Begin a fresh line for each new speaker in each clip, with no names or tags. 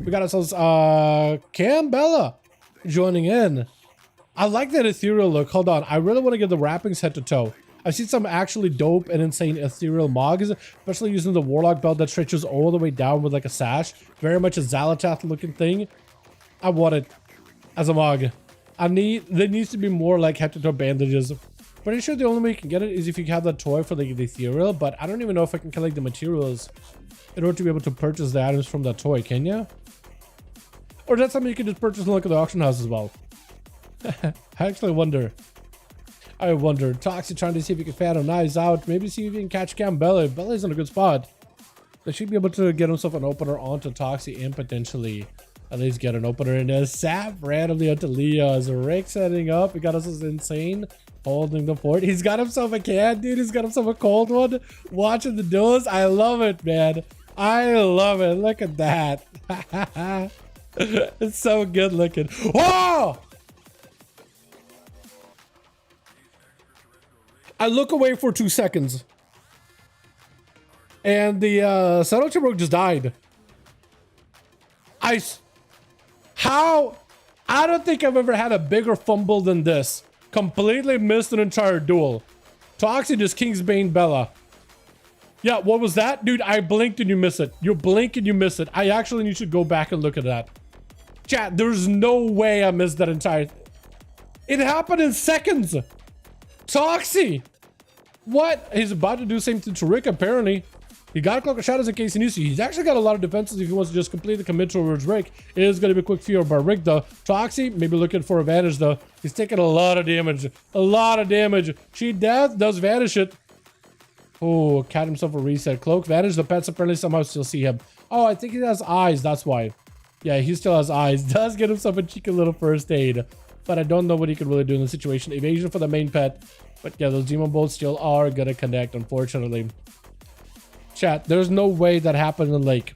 We got ourselves Cambella joining in. I like that ethereal look. Hold on, I really want to get the wrappings head to toe. I've seen some actually dope and insane ethereal mogs, especially using the Warlock belt that stretches all the way down with like a sash. Very much a Xalatath looking thing. I want it as a mog. There needs to be more like head to toe bandages. Pretty sure the only way you can get it is if you have that toy for like the ethereal, but I don't even know if I can collect the materials in order to be able to purchase the items from that toy. Can you? Or that's something you can just purchase and look at the auction house as well. I actually wonder. I wonder. Toxic trying to see if you can fan him knives out. Maybe see if you can catch Cambella. Bella's in a good spot. They should be able to get himself an opener onto Toxic and potentially at least get an opener in there. Sap randomly onto Leo as Rick setting up. He got us this insane holding the fort. He's got himself a can, dude. He's got himself a cold one. Watching the duels. I love it, man. I love it. Look at that. It's so good looking. Whoa! I look away for 2 seconds. And the Settlement Rogue just died. How? I don't think I've ever had a bigger fumble than this. Completely missed an entire duel. Toxic just Kingsbane Bella. Yeah, what was that? Dude, I blinked and you miss it. You blink and you miss it. I actually need to go back and look at that. Chat, there's no way I missed that entire... It happened in seconds. Toxie! What? He's about to do the same thing to Rick, apparently. He got Cloak of Shadows in case he needs to. He's actually got a lot of defenses if he wants to just completely commit towards Rick. It is going to be a quick fear by Rick, though. Toxie, maybe looking for advantage, though. He's taking a lot of damage. A lot of damage. Cheat Death does vanish it. Oh, cat himself a reset. Cloak, vanish. The pets apparently somehow still see him. Oh, I think he has eyes. That's why. Yeah, he still has eyes. Does get himself a cheeky little first aid. But I don't know what he could really do in the situation. Evasion for the main pet. But yeah, those demon bolts still are gonna connect, unfortunately. Chat, there's no way that happened in like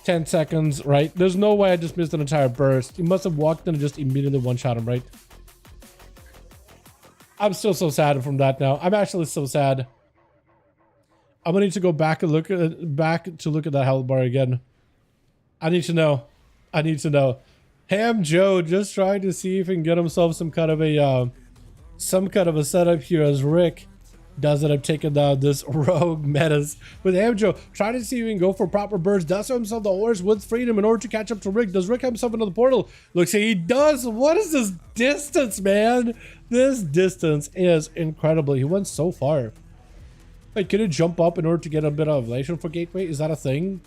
10 seconds, right? There's no way I just missed an entire burst. He must have walked in and just immediately one-shot him, right? I'm still so sad from that now. I'm actually so sad. I'm gonna need to go back and look at that health bar again. I need to know. I need to know. Ham Joe just trying to see if he can get himself some kind of a setup here as Rick does end up taking down this rogue menace with Ham Joe trying to see if he can go for proper burst. Does himself the horse with freedom in order to catch up to Rick. Does Rick have himself into the portal? Looks like he does. What is this distance, man? This distance is incredible. He went so far. Like, could he jump up in order to get a bit of elevation for Gateway? Is that a thing?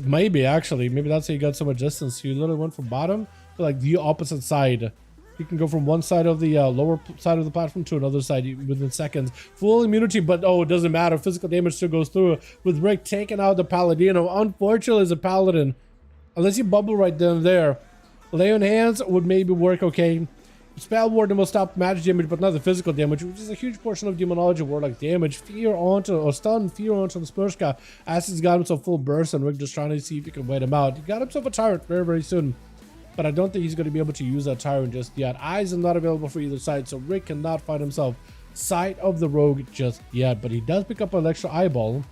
Maybe, actually. Maybe that's how you got so much distance. You literally went from bottom to like the opposite side. You can go from one side of the lower side of the platform to another side within seconds. Full immunity, but oh, it doesn't matter. Physical damage still goes through. With Rick taking out the Paladino. Unfortunately, as a Paladin, unless you bubble right then there, lay on hands would maybe work okay. Spell Warden will stop magic damage, but not the physical damage, which is a huge portion of Demonology Warlock damage. Fear onto, or stun, fear onto the Spurska. As he's got himself full burst, and Rick just trying to see if he can wait him out. He got himself a Tyrant very, very soon. But I don't think he's going to be able to use that Tyrant just yet. Eyes are not available for either side, so Rick cannot find himself sight of the Rogue just yet. But he does pick up an extra eyeball.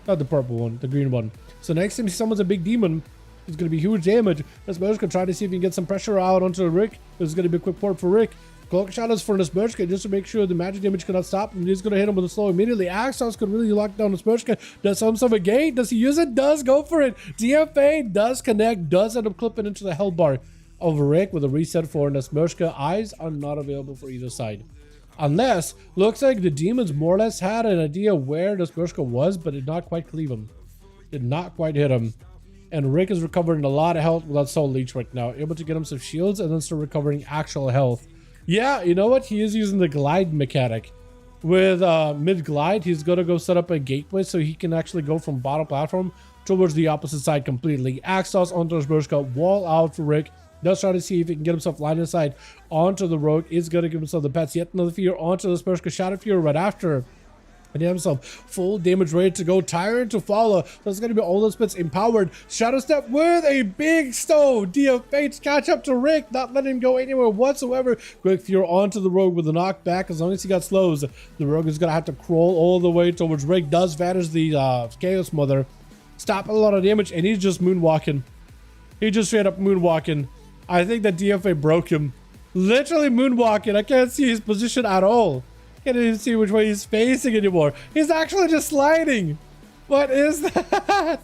Not the purple one, the green one. So next time he summons a big demon, it's going to be huge damage. Nesmershka trying to see if he can get some pressure out onto Rick. This is going to be a quick port for Rick. Cloak Shadows for Nesmershka just to make sure the magic damage cannot stop him. He's going to hit him with a slow immediately. Axos could really lock down Nesmershka. Does himself a gate? Does he use it? Does go for it. DFA does connect. Does end up clipping into the hell bar of Rick with a reset for Nesmershka. Eyes are not available for either side. Unless, looks like the demons more or less had an idea where Nesmershka was, but did not quite cleave him. Did not quite hit him. And Rick is recovering a lot of health without Soul Leech right now. Able to get him some shields and then start recovering actual health. Yeah, you know what? He is using the glide mechanic. With mid-glide, he's going to go set up a gateway so he can actually go from bottom platform towards the opposite side completely. Axos onto Nesmershka, wall out for Rick. Does try to see if he can get himself line of sight onto the Rogue. Is going to give himself the pets. Yet another fear onto the Nesmershka. Shadow Fear right after. And he has himself full damage ready to go. Tyrant to follow. So it's going to be all those bits empowered. Shadow Step with a big stone. Dia Fates catch up to Rick. Not letting him go anywhere whatsoever. Quick Fear onto the Rogue with a knockback. As long as he got slows, the Rogue is going to have to crawl all the way towards Rick. Does vanish the Chaos Mother. Stop a lot of damage. And he's just moonwalking. He just straight up moonwalking. I think the DFA broke him. Literally moonwalking. I can't see his position at all. Can't even see which way he's facing anymore. He's actually just sliding. What is that?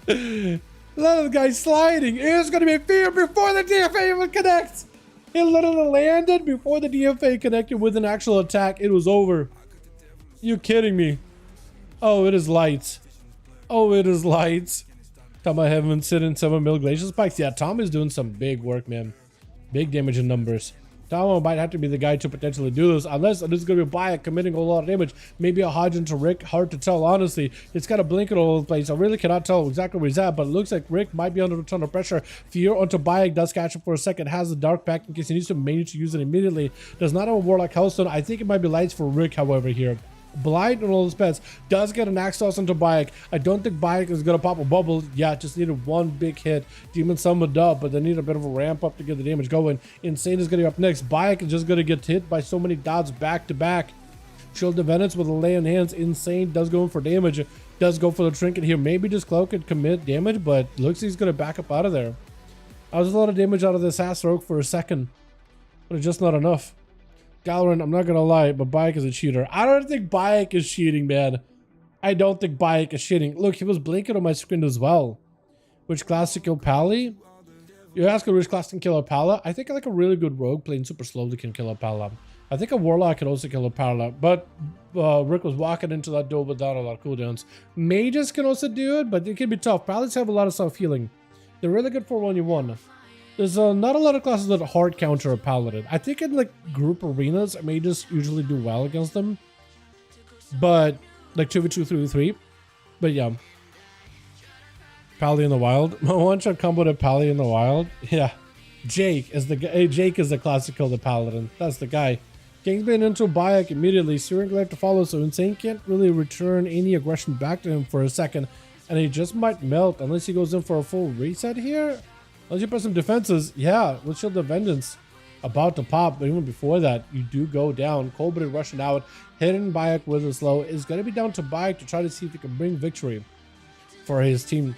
Look at the guy sliding. It's going to be fear before the DFA even connects. It literally landed before the DFA connected with an actual attack. It was over. You kidding me? Oh, it is lights. Oh, it is lights. Tom, I haven't sit in 7 mil glacial spikes. Yeah, Tom is doing some big work, man. Big damage in numbers. Tom might have to be the guy to potentially do this, unless this is going to be Bayek committing a lot of damage. Maybe a Hodge into Rick. Hard to tell, honestly. It's got a blinking all over the place. I really cannot tell exactly where he's at, but it looks like Rick might be under a ton of pressure. Fear onto Bayek does catch him for a second. Has the Dark Pact in case he needs to manage to use it immediately. Does not have a Warlock Hellstone. I think it might be lights for Rick, however, here. Blind on all his pets. Does get an axe toss into Bayek. I don't think Bayek is going to pop a bubble. Yeah, just needed one big hit. Demon summoned up, but they need a bit of a ramp up to get the damage going. Insane is getting up next. Bayek is just going to get hit by so many dots back to back. Shield of Venus with a lay on hands. Insane does go in for damage. Does go for the trinket here. Maybe just Cloak could commit damage, but looks like he's going to back up out of there. I was a lot of damage out of this ass rogue for a second, but it's just not enough. Dalaran, I'm not gonna lie, but Bayek is a cheater. I don't think Bayek is cheating, man. I don't think Bayek is cheating. Look, he was blinking on my screen as well. Which class to kill Pally? You're asking which class can kill a Pala? I think like a really good rogue playing super slowly can kill a Pala. I think a Warlock can also kill a Pala, but Rick was walking into that door without a lot of cooldowns. Mages can also do it, but it can be tough. Palas have a lot of self-healing. They're really good for 1v1. There's not a lot of classes that hard counter a Paladin. I think in like group arenas, mages usually do well against them. But like 2v2, 3v3. But yeah. Pally in the wild. One shot combo to Pally in the wild. Yeah. Jake is the guy. Jake is the class to kill the Paladin. That's the guy. Kingsbane into Bayek immediately. Searing Glaive to follow, so Insane can't really return any aggression back to him for a second. And he just might melt unless he goes in for a full reset here. Unless you put some defenses, yeah, let's Shield of Vengeance about to pop, but even before that, you do go down. Colbert rushing out, hitting Bayek with a slow. Is going to be down to Bayek to try to see if he can bring victory for his team.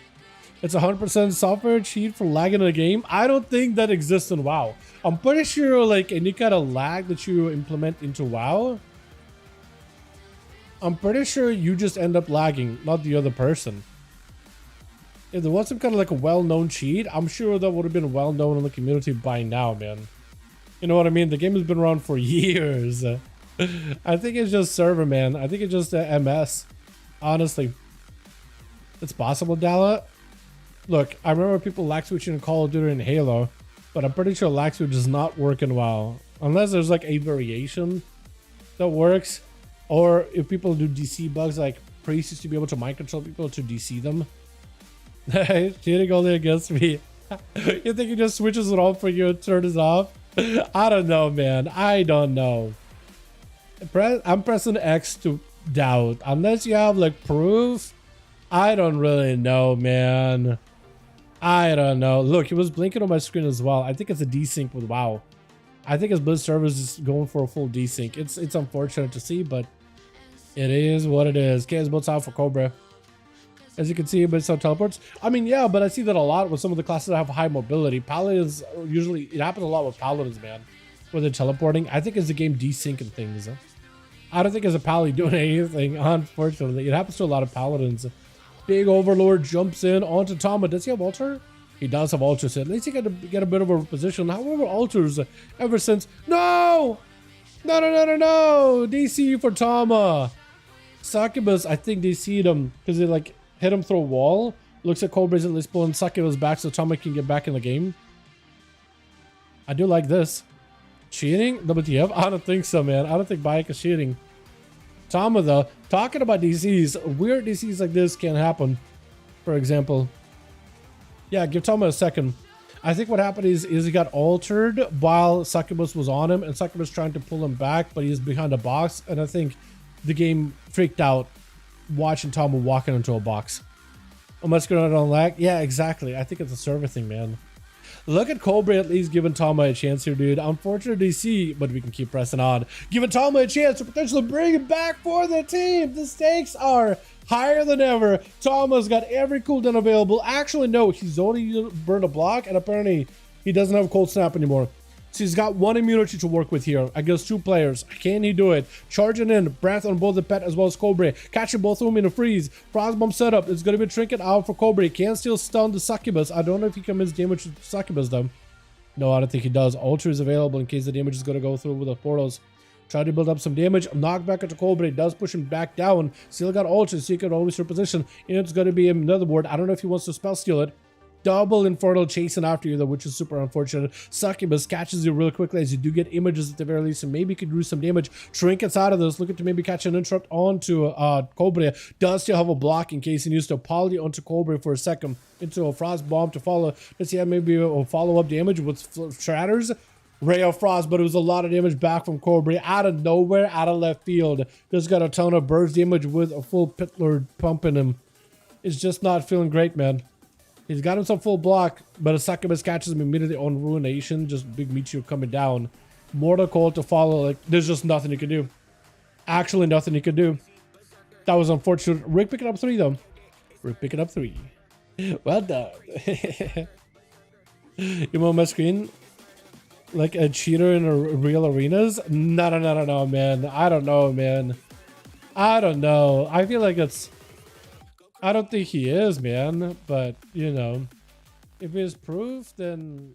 It's 100% software cheat for lagging in a game. I don't think that exists in WoW. I'm pretty sure like any kind of lag that you implement into WoW, I'm pretty sure you just end up lagging, not the other person. If there was some kind of like a well-known cheat, I'm sure that would have been well-known in the community by now, man. You know what I mean? The game has been around for years. I think it's just server, man. I think it's just MS. Honestly. It's possible, Dala. Look, I remember people lag switching in Call of Duty and Halo, but I'm pretty sure lag switch does not work in WoW. Unless there's like a variation that works. Or if people do DC bugs, like Priest used to be able to mind control people to DC them. Cheating only against me. You think he just switches it on for you and turns it off? I don't know, man. I don't know. I'm pressing X to doubt. Unless you have like proof, I don't really know, man. I don't know. Look, he was blinking on my screen as well. I think it's a desync with WoW. I think his Blizz server is just going for a full desync. It's unfortunate to see, but it is what it is. Chaos builds out for Cobra. As you can see, but some teleports. I mean, yeah, but I see that a lot with some of the classes that have high mobility. Paladins, usually, it happens a lot with Paladins, man. Where they're teleporting. I think it's the game desyncing things. I don't think it's a Pally doing anything, unfortunately. It happens to a lot of Paladins. Big Overlord jumps in onto Tama. Does he have Altar? He does have Altar, so at least he got to get a bit of a position. However, Altars, ever since... No! No, no, no, no, no! DC for Tama. Succubus, I think DC'd him because they like... hit him through a wall. Looks like Cobra's at least pulling Succubus back so Tama can get back in the game. I do like this. Cheating? WTF? I don't think so, man. I don't think Bayek is cheating. Tama, though, talking about DCs, weird DCs like this can happen. For example. Yeah, give Tama a second. I think what happened is he got altered while Succubus was on him, and Succubus trying to pull him back, but he's behind a box, and I think the game freaked out watching Tama walking into a box. Unless going on lag. Yeah, exactly. I think it's a server thing, man. Look at Cobra at least giving Tama a chance here, dude. Unfortunate DC, but we can keep pressing on. Giving Tama a chance to potentially bring it back for the team. The stakes are higher than ever. Tama's got every cooldown available. Actually, no, he's only burned a block, and apparently he doesn't have Cold Snap anymore. So he's got one immunity to work with here against 2 players. Can he do it? Charging in, breath on both the pet as well as Cobra. Catching both of them in a freeze. Frostbomb setup. It's going to be a trinket out for Cobra. He can still stun the succubus. I don't know if he can miss damage to succubus though. No, I don't think he does. Ultra is available in case the damage is going to go through with the portals. Try to build up some damage. Knockback into Cobra. It does push him back down. Still got Ultra, so he can always reposition. And it's going to be another ward. I don't know if he wants to spell steal it. Double Infernal chasing after you though, which is super unfortunate. Succubus catches you real quickly as you do get images at the very least, and maybe you could do some damage. Trinkets out of this, looking to maybe catch an interrupt onto Cobra. Does still have a block in case he needs to poly onto Cobra for a second into a Frost Bomb to follow. Let's see, maybe a follow-up damage with Shatters. Ray of Frost, but it was a lot of damage back from Cobra out of nowhere, out of left field. Just got a ton of burst damage with a full Pit Lord pumping him. It's just not feeling great, man. He's got himself full block, but a succubus catches him immediately on Ruination. Just big meteor coming down. Mortal Coil to follow. Like, there's just nothing he can do. Actually, nothing he could do. That was unfortunate. Rick picking up 3, though. Rick picking up 3. Well done. You on my screen? Like a cheater in a real arenas? No, man. I don't know, man. I don't know. I feel like it's... I don't think he is, man, but, you know, if it's proof, then